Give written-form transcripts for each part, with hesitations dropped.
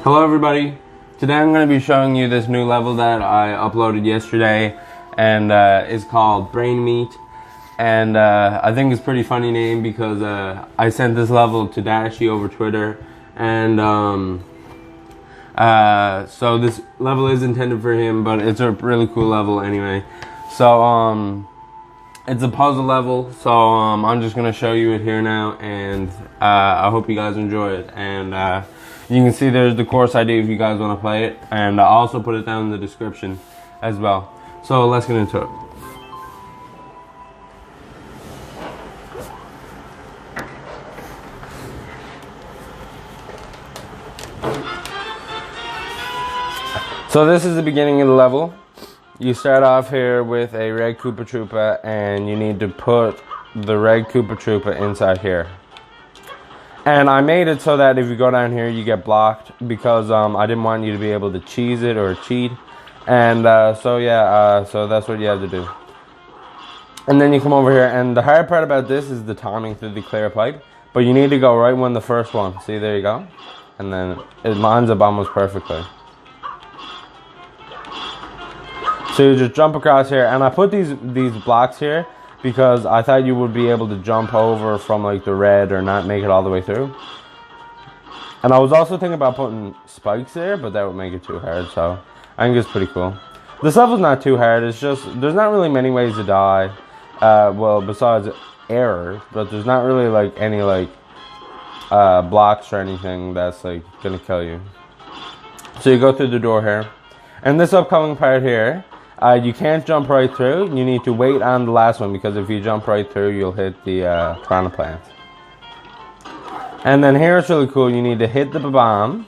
Hello everybody, today I'm going to be showing you this new level that I uploaded yesterday, and it's called Brainmeat, and I think it's a pretty funny name because I sent this level to Dashi over Twitter, and so this level is intended for him, but it's a really cool level anyway. So it's a puzzle level, so I'm just going to show you it here now, and I hope you guys enjoy it. And you can see there's the course ID if you guys want to play it, and I'll also put it down in the description as well. So let's get into it. So this is the beginning of the level. You start off here with a red Koopa Troopa, and you need to put the red Koopa Troopa inside here. And I made it so that if you go down here, you get blocked, because I didn't want you to be able to cheese it or cheat. And so that's what you have to do. And then you come over here, and the hard part about this is the timing through the clear pipe. But you need to go right when the first one. See, there you go. And then it lines up almost perfectly. So you just jump across here, and I put these blocks here because I thought you would be able to jump over from like the red or not make it all the way through. And I was also thinking about putting spikes there, but that would make it too hard, so I think it's pretty cool. This level's not too hard, it's just, there's not really many ways to die, well, besides errors, but there's not really like any like blocks or anything that's like gonna kill you. So you go through the door here, and this upcoming part here, you can't jump right through. You need to wait on the last one, because if you jump right through, you'll hit the piranha plant. And then here it's really cool. You need to hit the bomb.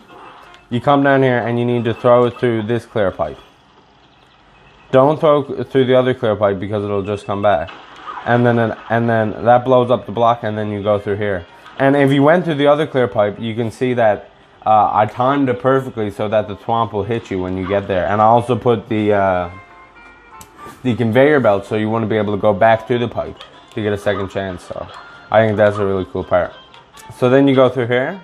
You come down here and you need to throw it through this clear pipe. Don't throw through the other clear pipe because it'll just come back. And then that blows up the block, and then you go through here. And if you went through the other clear pipe, you can see that I timed it perfectly so that the thwomp will hit you when you get there. And I also put the conveyor belt, so you want to be able to go back through the pipe to get a second chance. So I think that's a really cool part. So then you go through here,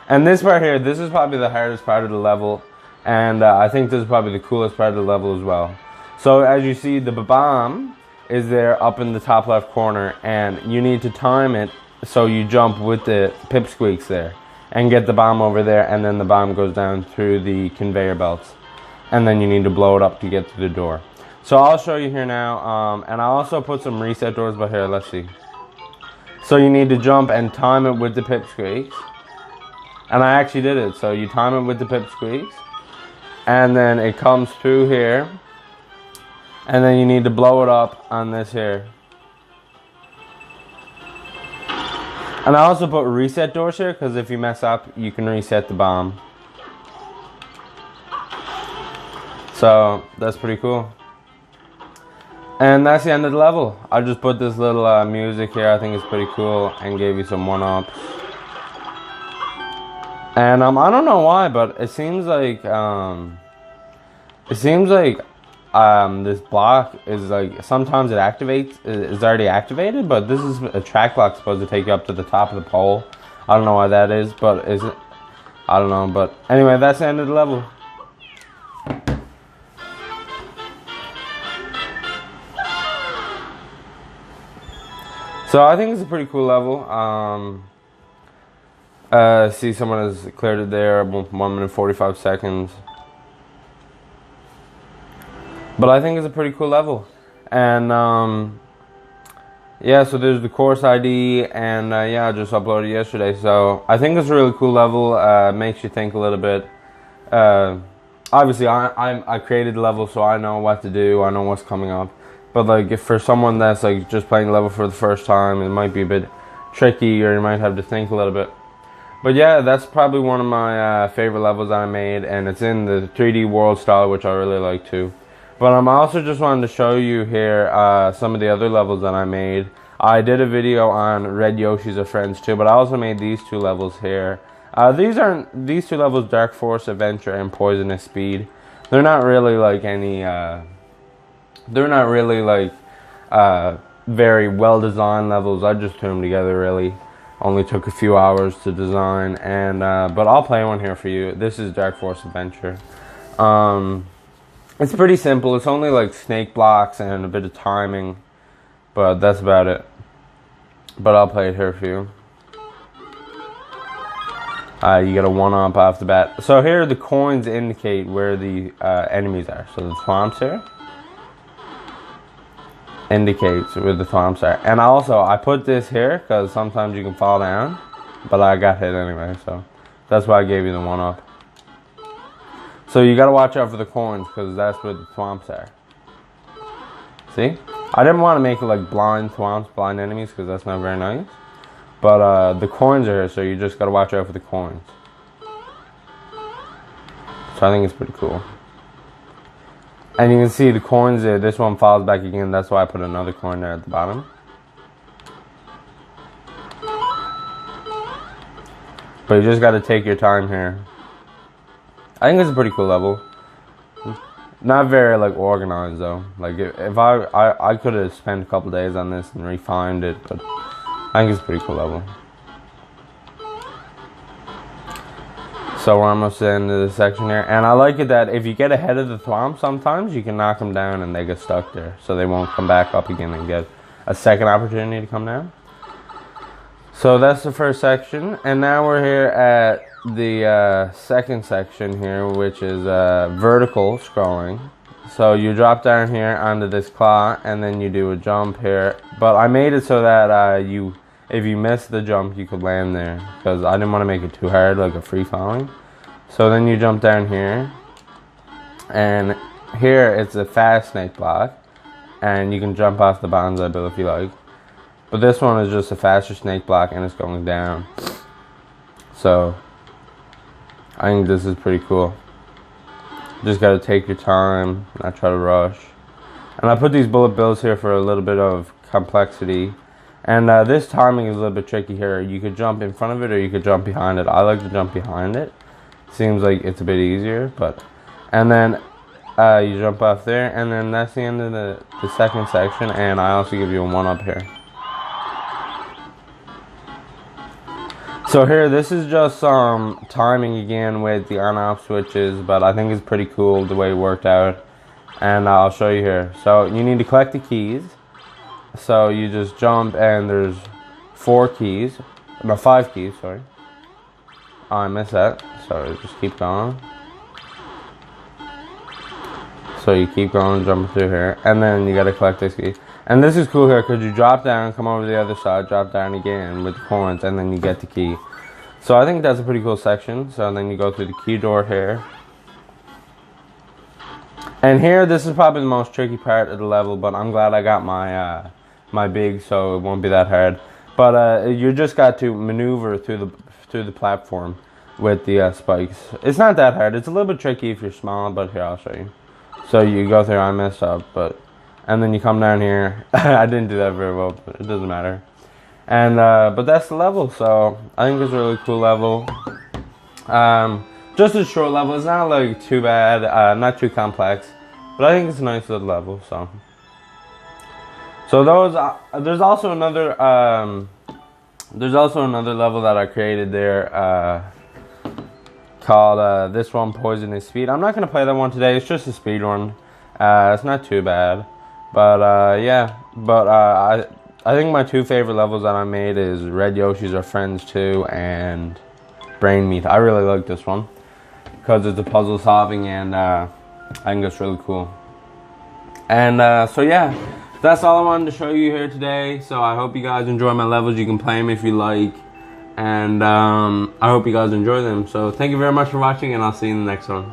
and this part here, this is probably the hardest part of the level, and I think this is probably the coolest part of the level as well. So as you see, the bomb is there up in the top left corner, and you need to time it so you jump with the pipsqueaks there and get the bomb over there, and then the bomb goes down through the conveyor belts. And then you need to blow it up to get to the door. So I'll show you here now, and I'll also put some reset doors by here. Let's see. So you need to jump and time it with the pipsqueaks. And I actually did it. So you time it with the pipsqueaks, and then it comes through here, and then you need to blow it up on this here. And I also put reset doors here, because if you mess up, you can reset the bomb. So that's pretty cool. And that's the end of the level. I just put this little music here. I think it's pretty cool, and gave you some one-ups. And I don't know why, but it seems like this block is like, sometimes it activates, is already activated, but this is a track block supposed to take you up to the top of the pole. I don't know why that is, but is it? I don't know. But anyway, that's the end of the level. So I think it's a pretty cool level. See, someone has cleared it there, 1 minute 45 seconds. But I think it's a pretty cool level. And yeah, so there's the course ID, and yeah, I just uploaded it yesterday. So I think it's a really cool level. Makes you think a little bit. Obviously, I created the level, so I know what to do. I know what's coming up. But like, if for someone that's like just playing the level for the first time, it might be a bit tricky, or you might have to think a little bit. But yeah, that's probably one of my favorite levels that I made, and it's in the 3D world style, which I really like too. But I'm also just wanted to show you here some of the other levels that I made. I did a video on Red Yoshi's of Friends too, but I also made these two levels here. These two levels, Dark Force Adventure and Poisonous Speed. They're not really like any. They're not really like very well designed levels. I just threw them together really. Only took a few hours to design, and but I'll play one here for you. This is Dark Force Adventure. It's pretty simple. It's only like snake blocks and a bit of timing, but that's about it. But I'll play it here for you. You get a 1-up off the bat. So here the coins indicate where the enemies are. So the thwomps here indicates where the thwomps are. And also I put this here because sometimes you can fall down, but I got hit anyway, so that's why I gave you the 1-up. So you gotta watch out for the coins because that's where the thwomps are. See? I didn't want to make it like blind thwomps, blind enemies, because that's not very nice. But the coins are here, so you just gotta watch out for the coins. So I think it's pretty cool. And you can see the coins there. This one falls back again. That's why I put another coin there at the bottom. But you just gotta take your time here. I think it's a pretty cool level. Not very like organized though. Like if I could have spent a couple days on this and refined it, but I think it's a pretty cool level. So we're almost to the end of this section here. And I like it that if you get ahead of the thwomp sometimes, you can knock them down and they get stuck there. So they won't come back up again and get a second opportunity to come down. So that's the first section. And now we're here at the second section here, which is vertical scrolling. So you drop down here onto this claw and then you do a jump here. But I made it so that if you miss the jump, you could land there, because I didn't want to make it too hard, like a free falling. So then you jump down here, and here it's a fast snake block, and you can jump off the bonsai bill if you like. But this one is just a faster snake block, and it's going down. So I think this is pretty cool. Just gotta take your time, not try to rush. And I put these bullet bills here for a little bit of complexity. And this timing is a little bit tricky here. You could jump in front of it or you could jump behind it. I like to jump behind it. Seems like it's a bit easier, but... And then you jump off there, and then that's the end of the second section, and I also give you a 1-up here. So here, this is just timing again with the on-off switches, but I think it's pretty cool the way it worked out. And I'll show you here. So you need to collect the keys. So you just jump, and there's 5 keys, sorry. Oh, I missed that. So just keep going. So you keep going, jumping through here, and then you gotta collect this key. And this is cool here, because you drop down, come over to the other side, drop down again with the coins, and then you get the key. So I think that's a pretty cool section. So then you go through the key door here. And here, this is probably the most tricky part of the level, but I'm glad I got my big, so it won't be that hard. But you just got to maneuver through the platform with the spikes. It's not that hard. It's a little bit tricky if you're small, but here, I'll show you. So you go through, I messed up, and then you come down here. I didn't do that very well, but it doesn't matter. And but that's the level. So I think it's a really cool level. Just a short level. It's not like too bad, not too complex, but I think it's a nice little level. So those there's also another level that I created there called this one, Poisonous Speed. I'm not gonna play that one today. It's just a speed run. It's not too bad, but yeah. But I think my 2 favorite levels that I made is Red Yoshi's Are Friends 2 and Brainmeat. I really like this one because it's a puzzle solving, and I think it's really cool. And so yeah, that's all I wanted to show you here today. So I hope you guys enjoy my levels. You can play them if you like, and I hope you guys enjoy them. So thank you very much for watching, and I'll see you in the next one.